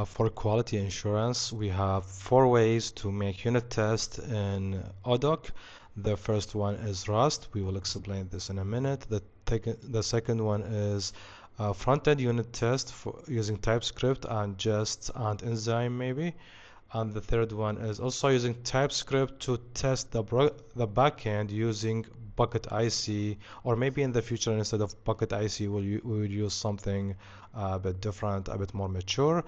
for quality assurance, we have four ways to make unit tests in oDoc. The first one is Rust. We will explain this in a minute. The second one is front-end unit test for using TypeScript and jest and enzyme maybe. And the third one is also using TypeScript to test the backend using pocketic, or maybe in the future instead of pocketic we will use something a bit different, a bit more mature.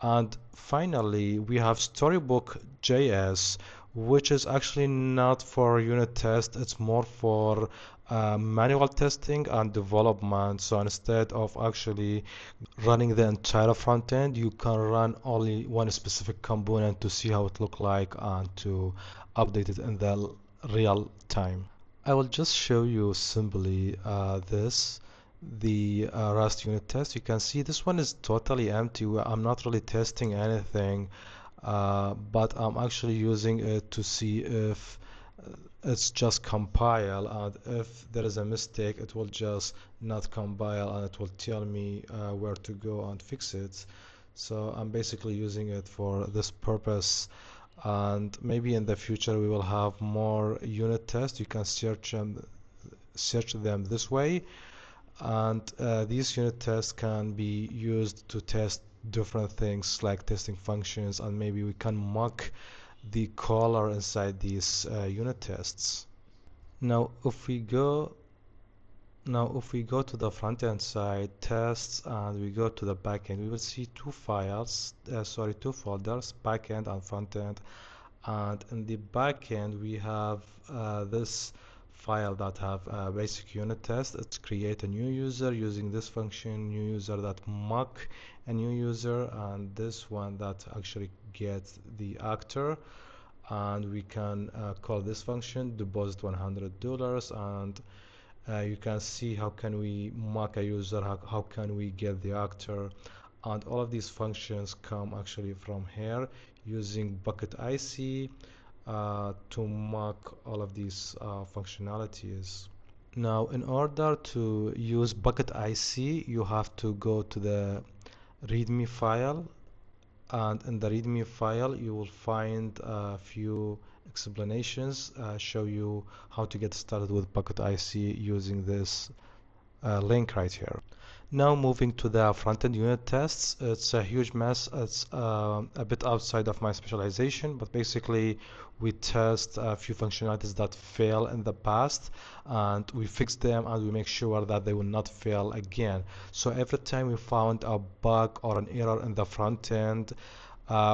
And finally, we have Storybook JS, which is actually not for unit test. It's more for manual testing and development. So instead of actually running the entire front end, you can run only one specific component to see how it look like and to update it in the real time. I will just show you simply the Rust unit test. You can see this one is totally empty. I'm not really testing anything, but I'm actually using it to see if it's just compile, and if there is a mistake it will just not compile and it will tell me where to go and fix it. So I'm basically using it for this purpose, and maybe in the future we will have more unit tests. You can search them this way, and these unit tests can be used to test different things like testing functions, and maybe we can mock the caller inside these unit tests. Now if we go to the front end side tests and we go to the backend, we will see two folders, backend and front end. And in the backend we have this file that have a basic unit test. It's create a new user using this function, new user, that mock a new user, and this one that actually gets the actor. And we can call this function deposit $100, and you can see how can we mock a user, how can we get the actor, and all of these functions come actually from here using pocketic to mock all of these functionalities. Now in order to use pocketic, you have to go to the readme file, and in the readme file you will find a few explanations show you how to get started with pocketic using this link right here. Now moving to the front-end unit tests, it's a huge mess. It's a bit outside of my specialization, but basically we test a few functionalities that fail in the past, and we fix them and we make sure that they will not fail again. So every time we found a bug or an error in the front end,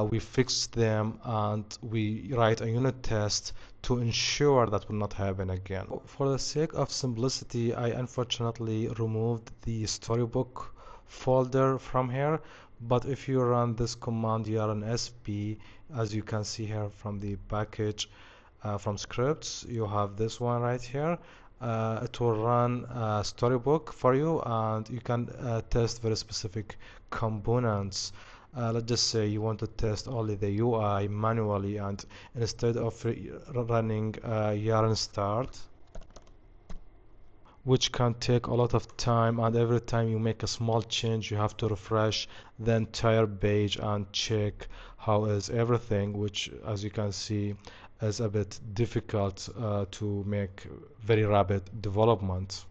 we fix them and we write a unit test to ensure that will not happen again. For the sake of simplicity, I unfortunately removed the Storybook folder from here, but if you run this command yarn-sp, as you can see here from the package from scripts, you have this one right here. It will run Storybook for you, and you can test very specific components. Let's just say you want to test only the UI manually, and instead of running yarn start, which can take a lot of time, and every time you make a small change you have to refresh the entire page and check how is everything, which as you can see is a bit difficult to make very rapid development.